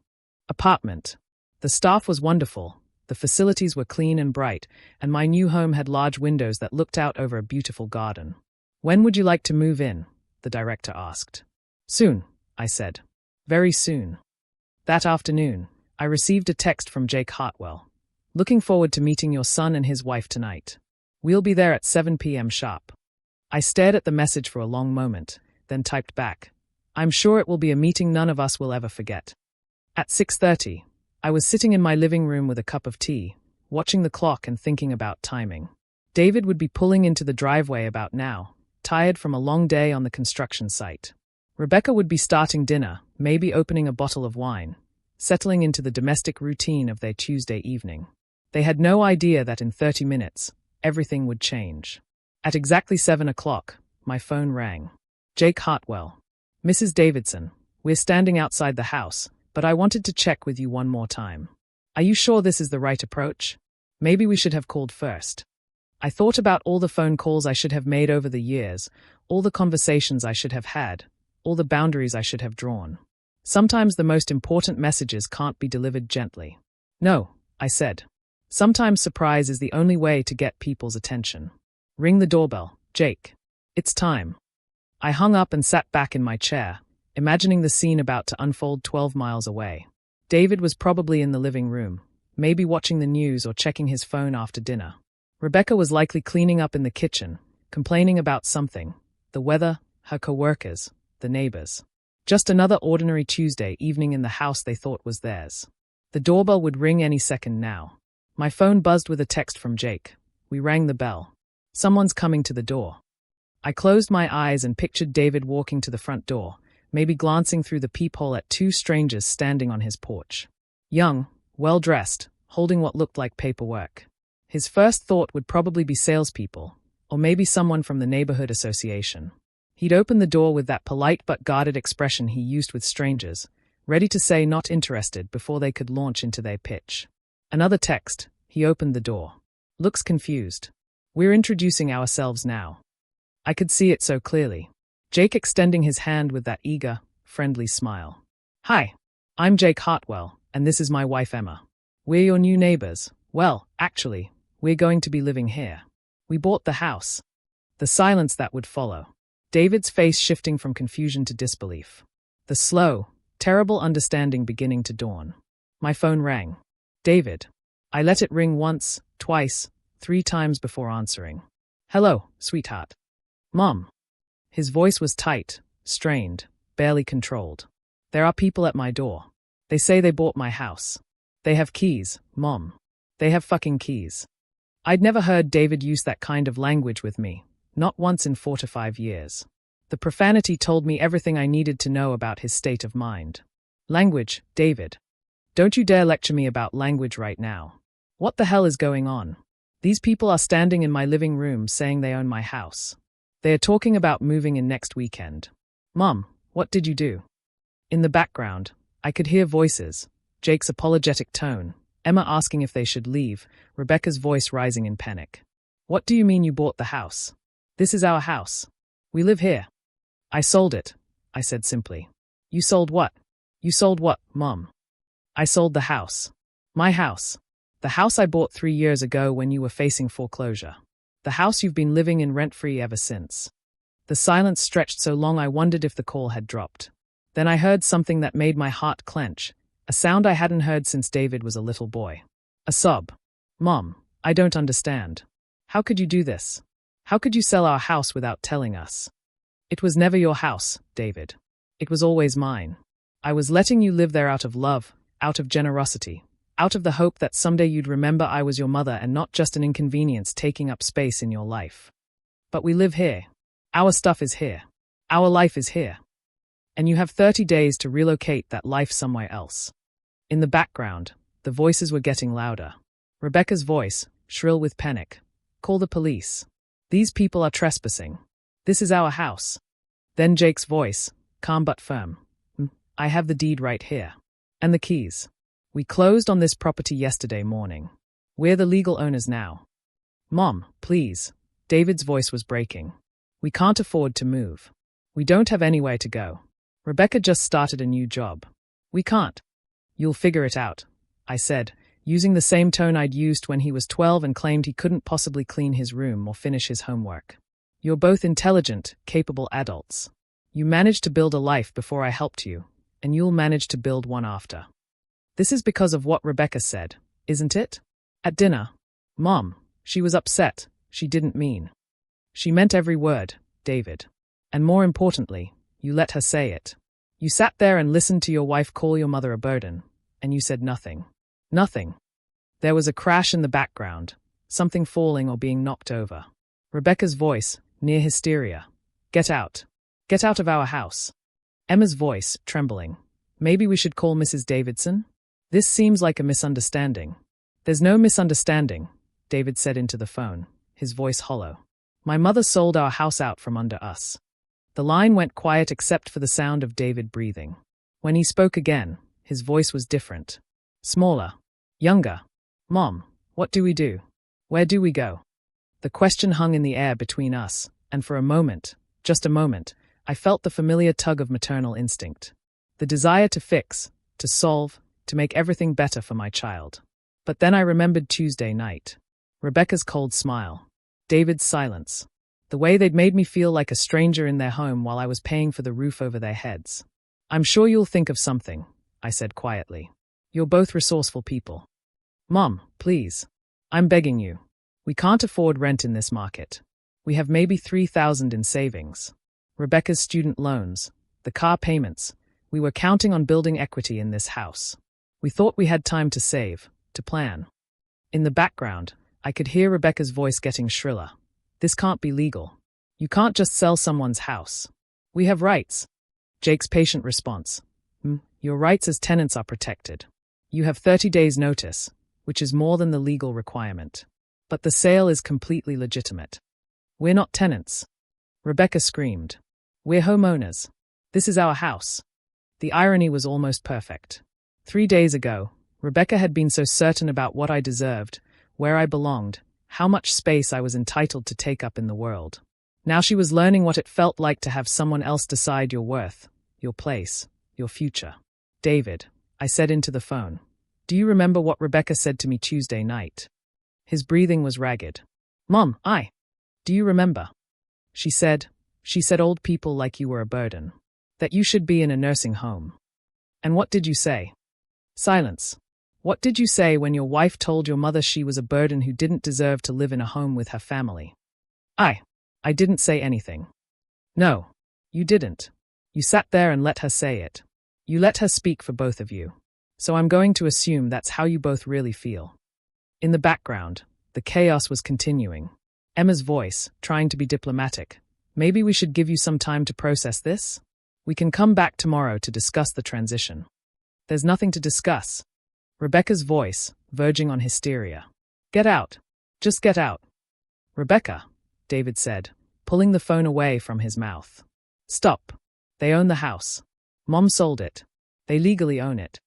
apartment. The staff was wonderful, the facilities were clean and bright, and my new home had large windows that looked out over a beautiful garden. When would you like to move in? The director asked. Soon, I said. Very soon. That afternoon, I received a text from Jake Hartwell. Looking forward to meeting your son and his wife tonight. We'll be there at 7 p.m. sharp. I stared at the message for a long moment, then typed back. I'm sure it will be a meeting none of us will ever forget. At 6:30, I was sitting in my living room with a cup of tea, watching the clock and thinking about timing. David would be pulling into the driveway about now, tired from a long day on the construction site. Rebecca would be starting dinner, maybe opening a bottle of wine, settling into the domestic routine of their Tuesday evening. They had no idea that in 30 minutes, everything would change. At exactly 7 o'clock, my phone rang. Jake Hartwell. Mrs. Davidson, we're standing outside the house, but I wanted to check with you one more time. Are you sure this is the right approach? Maybe we should have called first. I thought about all the phone calls I should have made over the years, all the conversations I should have had, all the boundaries I should have drawn. Sometimes the most important messages can't be delivered gently. No, I said. Sometimes surprise is the only way to get people's attention. Ring the doorbell, Jake. It's time. I hung up and sat back in my chair, imagining the scene about to unfold 12 miles away. David was probably in the living room, maybe watching the news or checking his phone after dinner. Rebecca was likely cleaning up in the kitchen, complaining about something: the weather, her coworkers, the neighbors. Just another ordinary Tuesday evening in the house they thought was theirs. The doorbell would ring any second now. My phone buzzed with a text from Jake. We rang the bell. Someone's coming to the door. I closed my eyes and pictured David walking to the front door, maybe glancing through the peephole at two strangers standing on his porch. Young, well-dressed, holding what looked like paperwork. His first thought would probably be salespeople, or maybe someone from the neighborhood association. He'd open the door with that polite but guarded expression he used with strangers, ready to say not interested before they could launch into their pitch. Another text. He opened the door. Looks confused. We're introducing ourselves now. I could see it so clearly. Jake extending his hand with that eager, friendly smile. Hi, I'm Jake Hartwell, and this is my wife Emma. We're your new neighbors. Well, actually, we're going to be living here. We bought the house. The silence that would follow. David's face shifting from confusion to disbelief. The slow, terrible understanding beginning to dawn. My phone rang. David. I let it ring once, twice, 3 times before answering. Hello, sweetheart. Mom. His voice was tight, strained, barely controlled. There are people at my door. They say they bought my house. They have keys, Mom. They have fucking keys. I'd never heard David use that kind of language with me, not once in 4 to 5 years. The profanity told me everything I needed to know about his state of mind. Language, David. Don't you dare lecture me about language right now. What the hell is going on? These people are standing in my living room saying they own my house. They are talking about moving in next weekend. Mom, what did you do? In the background, I could hear voices, Jake's apologetic tone, Emma asking if they should leave, Rebecca's voice rising in panic. What do you mean you bought the house? This is our house. We live here. I sold it, I said simply. You sold what? You sold what, Mom? I sold the house. My house. The house I bought 3 years ago when you were facing foreclosure. The house you've been living in rent-free ever since. The silence stretched so long I wondered if the call had dropped. Then I heard something that made my heart clench, a sound I hadn't heard since David was a little boy. A sob. Mom, I don't understand. How could you do this? How could you sell our house without telling us? It was never your house, David. It was always mine. I was letting you live there out of love, out of generosity, out of the hope that someday you'd remember I was your mother and not just an inconvenience taking up space in your life. But we live here. Our stuff is here. Our life is here. And you have 30 days to relocate that life somewhere else. In the background, the voices were getting louder. Rebecca's voice, shrill with panic. Call the police. These people are trespassing. This is our house. Then Jake's voice, calm but firm. I have the deed right here. And the keys. We closed on this property yesterday morning. We're the legal owners now. Mom, please. David's voice was breaking. We can't afford to move. We don't have anywhere to go. Rebecca just started a new job. We can't. You'll figure it out, I said, using the same tone I'd used when he was 12 and claimed he couldn't possibly clean his room or finish his homework. You're both intelligent, capable adults. You managed to build a life before I helped you, and you'll manage to build one after. This is because of what Rebecca said, isn't it? At dinner. Mom, she was upset. She didn't mean. She meant every word, David. And more importantly, you let her say it. You sat there and listened to your wife call your mother a burden, and you said nothing. Nothing. There was a crash in the background, something falling or being knocked over. Rebecca's voice, near hysteria. Get out. Get out of our house. Emma's voice, trembling. Maybe we should call Mrs. Davidson? This seems like a misunderstanding. There's no misunderstanding, David said into the phone, his voice hollow. My mother sold our house out from under us. The line went quiet except for the sound of David breathing. When he spoke again, his voice was different. Smaller. Younger. Mom, what do we do? Where do we go? The question hung in the air between us, and for a moment, just a moment, I felt the familiar tug of maternal instinct. The desire to fix, to solve, to make everything better for my child. But then I remembered Tuesday night. Rebecca's cold smile. David's silence. The way they'd made me feel like a stranger in their home while I was paying for the roof over their heads. I'm sure you'll think of something, I said quietly. You're both resourceful people. Mom, please. I'm begging you. We can't afford rent in this market. We have maybe 3,000 in savings. Rebecca's student loans, the car payments. We were counting on building equity in this house. We thought we had time to save, to plan. In the background, I could hear Rebecca's voice getting shriller. This can't be legal. You can't just sell someone's house. We have rights. Jake's patient response. Your rights as tenants are protected. You have 30 days' notice, which is more than the legal requirement. But the sale is completely legitimate. We're not tenants. Rebecca screamed. We're homeowners. This is our house. The irony was almost perfect. 3 days ago, Rebecca had been so certain about what I deserved, where I belonged, how much space I was entitled to take up in the world. Now she was learning what it felt like to have someone else decide your worth, your place, your future. David, I said into the phone. Do you remember what Rebecca said to me Tuesday night? His breathing was ragged. Mom, do you remember? She said old people like you were a burden. That you should be in a nursing home. And what did you say? Silence. What did you say when your wife told your mother she was a burden who didn't deserve to live in a home with her family? I didn't say anything. No, you didn't. You sat there and let her say it. You let her speak for both of you. So I'm going to assume that's how you both really feel. In the background, the chaos was continuing. Emma's voice, trying to be diplomatic. Maybe we should give you some time to process this? We can come back tomorrow to discuss the transition. There's nothing to discuss. Rebecca's voice, verging on hysteria. Get out. Just get out. Rebecca, David said, pulling the phone away from his mouth. Stop. They own the house. Mom sold it. They legally own it.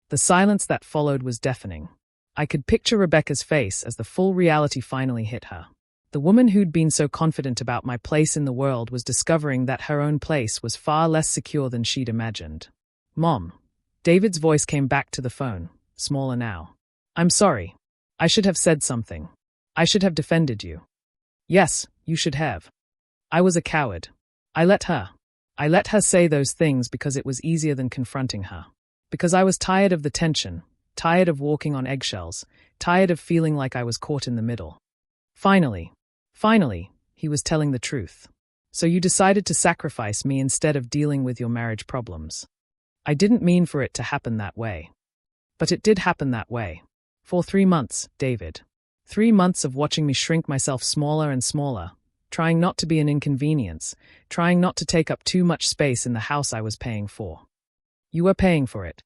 The silence that followed was deafening. I could picture Rebecca's face as the full reality finally hit her. The woman who'd been so confident about my place in the world was discovering that her own place was far less secure than she'd imagined. Mom. David's voice came back to the phone, smaller now. I'm sorry. I should have said something. I should have defended you. Yes, you should have. I was a coward. I let her say those things because it was easier than confronting her. Because I was tired of the tension, tired of walking on eggshells, tired of feeling like I was caught in the middle. Finally, he was telling the truth. So you decided to sacrifice me instead of dealing with your marriage problems. I didn't mean for it to happen that way. But it did happen that way. For 3 months, David. 3 months of watching me shrink myself smaller and smaller, trying not to be an inconvenience, trying not to take up too much space in the house I was paying for. You were paying for it.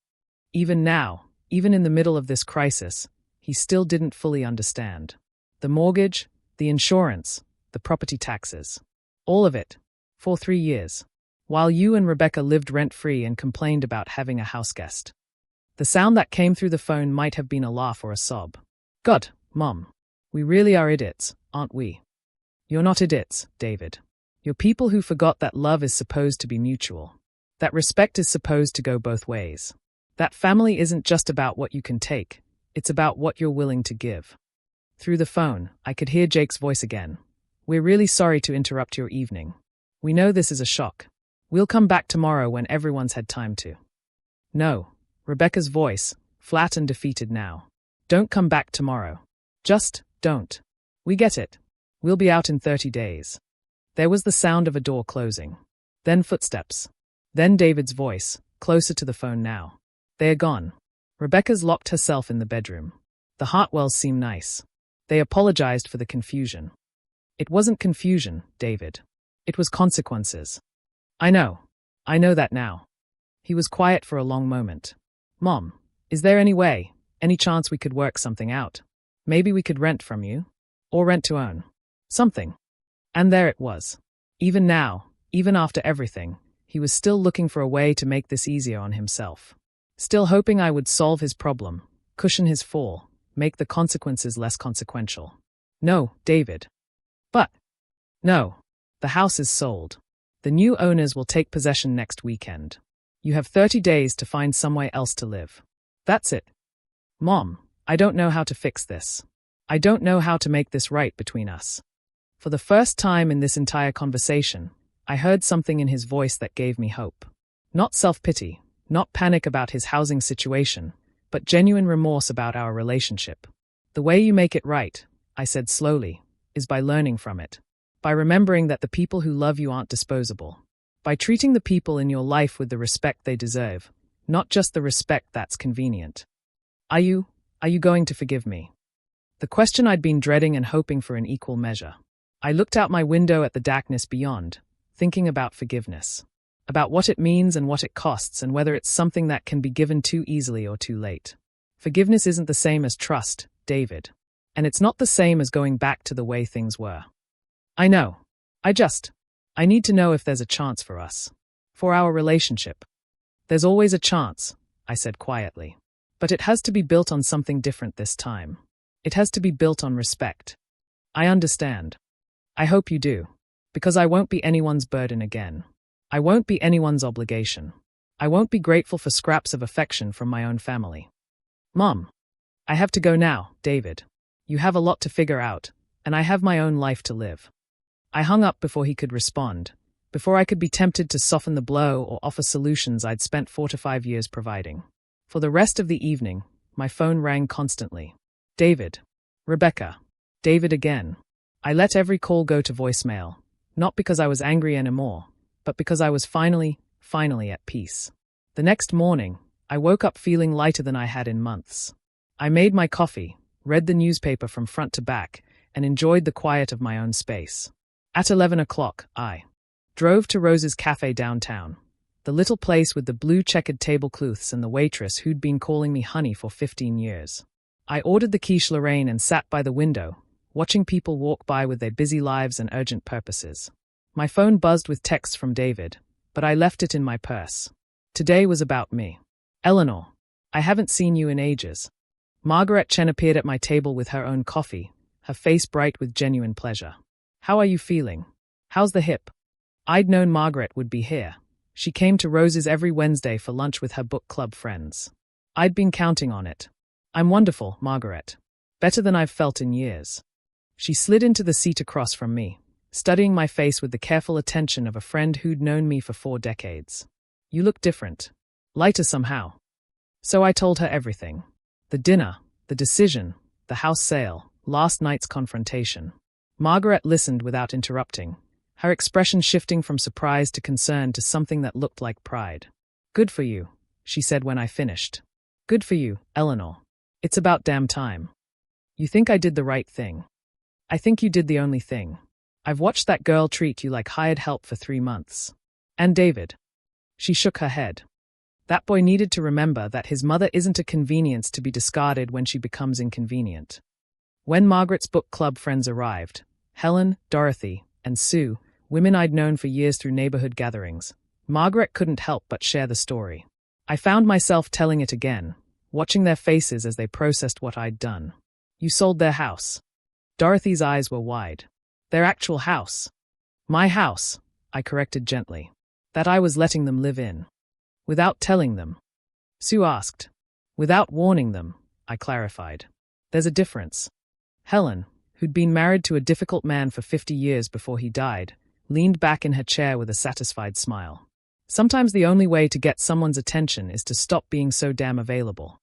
Even now, even in the middle of this crisis, he still didn't fully understand. The mortgage, the insurance, the property taxes. All of it. For 3 years. While you and Rebecca lived rent-free and complained about having a houseguest. The sound that came through the phone might have been a laugh or a sob. God, Mom. We really are idiots, aren't we? You're not idiots, David. You're people who forgot that love is supposed to be mutual. That respect is supposed to go both ways. That family isn't just about what you can take, it's about what you're willing to give. Through the phone, I could hear Jake's voice again. We're really sorry to interrupt your evening. We know this is a shock. We'll come back tomorrow when everyone's had time to. No, Rebecca's voice, flat and defeated now. Don't come back tomorrow. Just don't. We get it. We'll be out in 30 days. There was the sound of a door closing. Then footsteps. Then David's voice, closer to the phone now. They're gone. Rebecca's locked herself in the bedroom. The Hartwells seem nice. They apologized for the confusion. It wasn't confusion, David. It was consequences. I know that now. He was quiet for a long moment. Mom, is there any way, any chance we could work something out? Maybe we could rent from you? Or rent to own? Something. And there it was. Even now, even after everything, he was still looking for a way to make this easier on himself. Still hoping I would solve his problem, cushion his fall, make the consequences less consequential. No, David. But. No. The house is sold. The new owners will take possession next weekend. You have 30 days to find somewhere else to live. That's it. Mom, I don't know how to fix this. I don't know how to make this right between us. For the first time in this entire conversation, I heard something in his voice that gave me hope. Not self-pity, not panic about his housing situation, but genuine remorse about our relationship. The way you make it right, I said slowly, is by learning from it. by remembering that the people who love you aren't disposable, by treating the people in your life with the respect they deserve, not just the respect that's convenient. Are you going to forgive me? The question I'd been dreading and hoping for in equal measure. I looked out my window at the darkness beyond, thinking about forgiveness, about what it means and what it costs and whether it's something that can be given too easily or too late. Forgiveness isn't the same as trust, David. And it's not the same as going back to the way things were. I know. I need to know if there's a chance for us. For our relationship. There's always a chance, I said quietly. But it has to be built on something different this time. It has to be built on respect. I understand. I hope you do. Because I won't be anyone's burden again. I won't be anyone's obligation. I won't be grateful for scraps of affection from my own family. Mom. I have to go now, David. You have a lot to figure out, and I have my own life to live. I hung up before he could respond, before I could be tempted to soften the blow or offer solutions I'd spent 4 to 5 years providing. For the rest of the evening, my phone rang constantly. David. Rebecca. David again. I let every call go to voicemail, not because I was angry anymore, but because I was finally at peace. The next morning, I woke up feeling lighter than I had in months. I made my coffee, read the newspaper from front to back, and enjoyed the quiet of my own space. At 11 o'clock, I drove to Rose's Cafe downtown, the little place with the blue checkered tablecloths and the waitress who'd been calling me honey for 15 years. I ordered the quiche Lorraine and sat by the window, watching people walk by with their busy lives and urgent purposes. My phone buzzed with texts from David, but I left it in my purse. Today was about me. Eleanor, I haven't seen you in ages. Margaret Chen appeared at my table with her own coffee, her face bright with genuine pleasure. How are you feeling? How's the hip? I'd known Margaret would be here. She came to Rose's every Wednesday for lunch with her book club friends. I'd been counting on it. I'm wonderful, Margaret. Better than I've felt in years. She slid into the seat across from me, studying my face with the careful attention of a friend who'd known me for 4 decades. You look different. Lighter somehow. So I told her everything. The dinner, the decision, the house sale, last night's confrontation. Margaret listened without interrupting, her expression shifting from surprise to concern to something that looked like pride. Good for you, she said when I finished. Good for you, Eleanor. It's about damn time. You think I did the right thing. I think you did the only thing. I've watched that girl treat you like hired help for 3 months. And David. She shook her head. That boy needed to remember that his mother isn't a convenience to be discarded when she becomes inconvenient. When Margaret's book club friends arrived, Helen, Dorothy, and Sue, women I'd known for years through neighborhood gatherings, Margaret couldn't help but share the story. I found myself telling it again, watching their faces as they processed what I'd done. You sold their house. Dorothy's eyes were wide. Their actual house. My house, I corrected gently. That I was letting them live in. Without telling them. Sue asked. Without warning them, I clarified. There's a difference. Helen, who'd been married to a difficult man for 50 years before he died, leaned back in her chair with a satisfied smile. Sometimes the only way to get someone's attention is to stop being so damn available.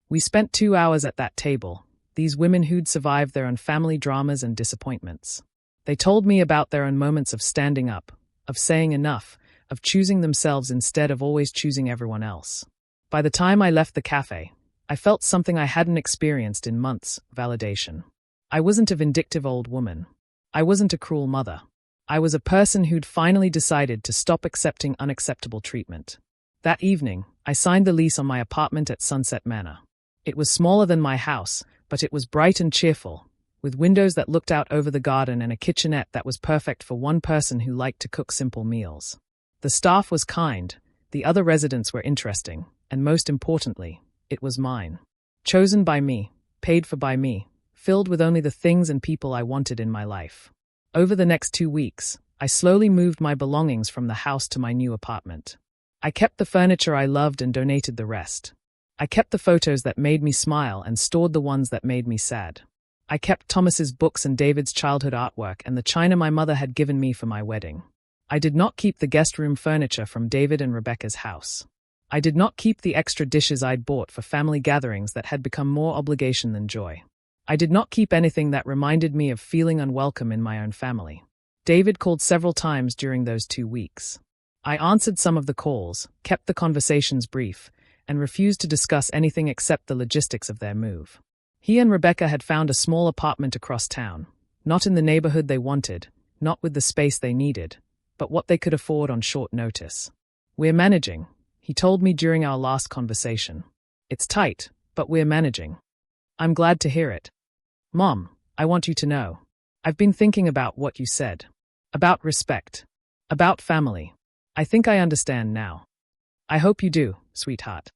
We spent 2 hours at that table, these women who'd survived their own family dramas and disappointments. They told me about their own moments of standing up, of saying enough, of choosing themselves instead of always choosing everyone else. By the time I left the cafe, I felt something I hadn't experienced in months, validation. I wasn't a vindictive old woman. I wasn't a cruel mother. I was a person who'd finally decided to stop accepting unacceptable treatment. That evening, I signed the lease on my apartment at Sunset Manor. It was smaller than my house, but it was bright and cheerful, with windows that looked out over the garden and a kitchenette that was perfect for one person who liked to cook simple meals. The staff was kind, the other residents were interesting, and most importantly, it was mine. Chosen by me, paid for by me, filled with only the things and people I wanted in my life. Over the next 2 weeks, I slowly moved my belongings from the house to my new apartment. I kept the furniture I loved and donated the rest. I kept the photos that made me smile and stored the ones that made me sad. I kept Thomas's books and David's childhood artwork and the china my mother had given me for my wedding. I did not keep the guest room furniture from David and Rebecca's house. I did not keep the extra dishes I'd bought for family gatherings that had become more obligation than joy. I did not keep anything that reminded me of feeling unwelcome in my own family. David called several times during those 2 weeks. I answered some of the calls, kept the conversations brief, and refused to discuss anything except the logistics of their move. He and Rebecca had found a small apartment across town, not in the neighborhood they wanted, not with the space they needed, but what they could afford on short notice. "We're managing," he told me during our last conversation. "It's tight, but we're managing." "I'm glad to hear it. Mom, I want you to know. I've been thinking about what you said. About respect. About family. I think I understand now. I hope you do, sweetheart.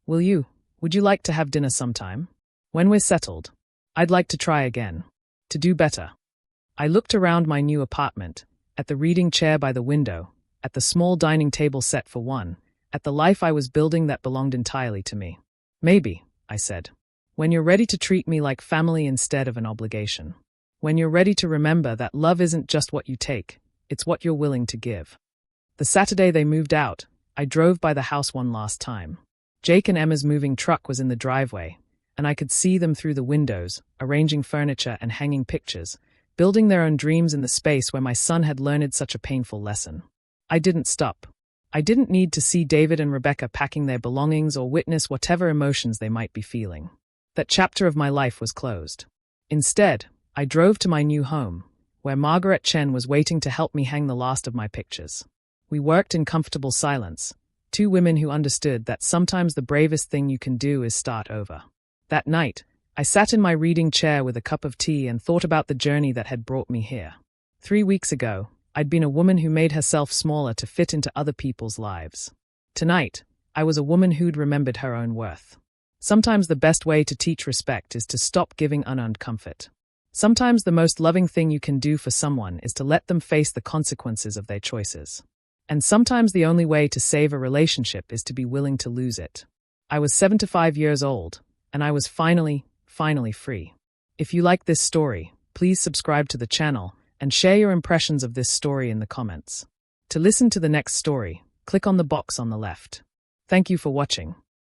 Would you like to have dinner sometime? When we're settled. I'd like to try again. To do better." I looked around my new apartment, at the reading chair by the window, at the small dining table set for one, at the life I was building that belonged entirely to me. "Maybe," I said. "When you're ready to treat me like family instead of an obligation. When you're ready to remember that love isn't just what you take, it's what you're willing to give." The Saturday they moved out, I drove by the house one last time. Jake and Emma's moving truck was in the driveway, and I could see them through the windows, arranging furniture and hanging pictures, building their own dreams in the space where my son had learned such a painful lesson. I didn't stop. I didn't need to see David and Rebecca packing their belongings or witness whatever emotions they might be feeling. That chapter of my life was closed. Instead, I drove to my new home, where Margaret Chen was waiting to help me hang the last of my pictures. We worked in comfortable silence, two women who understood that sometimes the bravest thing you can do is start over. That night, I sat in my reading chair with a cup of tea and thought about the journey that had brought me here. 3 weeks ago, I'd been a woman who made herself smaller to fit into other people's lives. Tonight, I was a woman who'd remembered her own worth. Sometimes the best way to teach respect is to stop giving unearned comfort. Sometimes the most loving thing you can do for someone is to let them face the consequences of their choices. And sometimes the only way to save a relationship is to be willing to lose it. I was 75 years old, and I was finally free. If you like this story, please subscribe to the channel and share your impressions of this story in the comments. To listen to the next story, click on the box on the left. Thank you for watching.